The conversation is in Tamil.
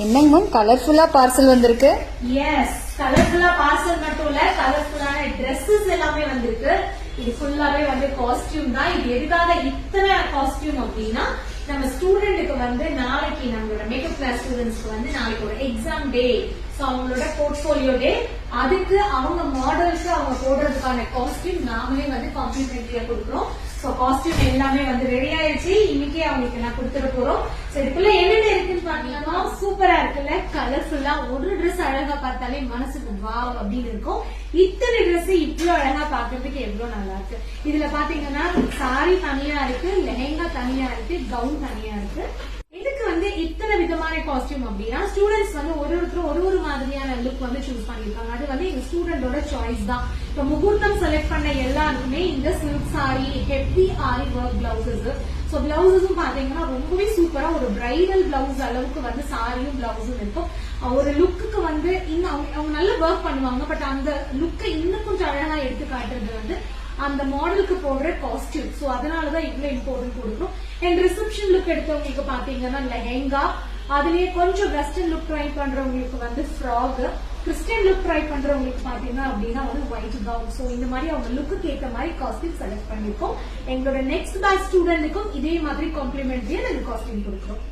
என்னங்க மேம் கலர்ஃபுல்லா பார்சல் வந்திருக்கு? எஸ், கலர்ஃபுல்லா பார்சல் மட்டும் இல்ல, கலர்ஃபுல்லான ட்ரெஸ்ஸஸ் எல்லாமே வந்திருக்கு. இது ஃபுல்லாவே வந்து காஸ்டியூம் தான். இது எதுக்காக இத்தனை காஸ்டியூம் அப்படின்னா, நம்ம ஸ்டூடெண்ட்டுக்கு வந்து நாளைக்கு நம்மளோட மேக்கப் கிளாஸ் ஸ்டூடெண்ட்ஸ்க்கு வந்து நாளைக்கு ஒரு எக்ஸாம் டே, சோ அவங்களோட போர்ட்போலியோ டே, அதுக்கு அவங்க மாடல்ஸ் அவங்க போடுறதுக்கான காஸ்டியூம் நாமளே வந்து காம்ப்ளிமெண்டரியா கொடுக்குறோம். சோ காஸ்டியூம் எல்லாமே வந்து ரெடி ஆயிடுச்சு. இன்னைக்கே அவங்களுக்கு நான் கொடுத்துட போறோம். சோ இதுக்குள்ள என்னென்ன இருக்குன்னு பாத்தீங்கன்னா சூப்பரா இருக்குல்ல, கலர்ஃபுல்லா. ஒரு ட்ரெஸ் அழகா பார்த்தாலே மனசுக்கு வாவ் அப்படின்னு இருக்கும். இத்தனை ட்ரெஸ் இவ்வளவு அழகா பாக்குறதுக்கு எவ்வளவு நல்லா இருக்கு. இதுல பாத்தீங்கன்னா சாரி தனியா இருக்கு, லெஹெங்கா தனியா இருக்கு, கவுன் தனியா இருக்கு. இதுக்கு வந்து இத்தனை விதமான காஸ்டியூம் அப்படின்னா ஸ்டூடெண்ட்ஸ் வந்து ஒருத்தரும் ஒரு மாதிரியான லுக் வந்து சூஸ் பண்ணிருக்காங்க. அது வந்து எங்க ஸ்டூடெண்டோட சாய்ஸ் தான். இப்ப முகூர்த்தம் செலக்ட் பண்ண எல்லாருக்குமே இந்த சில்க் சாரி, ஹெவி ஆரி ஒர்க் பிளவுசஸ். சோ பிளவுசஸும் பாத்தீங்கன்னா ரொம்பவே சூப்பரா ஒரு பிரைடல் பிளவுஸ் அளவுக்கு வந்து சாரியும் பிளவுஸும் இருக்கும். ஒரு லுக்குக்கு வந்து இன்னும் அவங்க நல்ல ஒர்க் பண்ணுவாங்க. பட் அந்த லுக்கை இன்னும் கொஞ்சம் அழகா எடுத்து காட்டுறது வந்து அந்த மாடலுக்கு போடுற காஸ்டியூம். சோ அதனாலதான் இவ்வளவு இம்பார்ட்டன்ட் கொடுக்குறோம். அண்ட் ரிசப்ஷன் லுக் எடுத்தவங்களுக்கு பாத்தீங்கன்னா லெஹெங்கா, அதுலயே கொஞ்சம் வெஸ்டர்ன் லுக் ட்ரை பண்றவங்களுக்கு வந்து ஃப்ராக், கிறிஸ்டியன் லுக் ட்ரை பண்றவங்களுக்கு பாத்தீங்கன்னா அப்படின்னா வந்து ஒயிட் கவுன். சோ இந்த மாதிரி அவங்க லுக்கு ஏற்ற மாதிரி காஸ்டியூம் செலக்ட் பண்ணிருக்கோம். எங்களோட நெக்ஸ்ட் பேட்ச் ஸ்டூடெண்ட்டுக்கும் இதே மாதிரி காம்ப்ளிமெண்டரியா நாங்க காஸ்டியூம் கொடுக்குறோம்.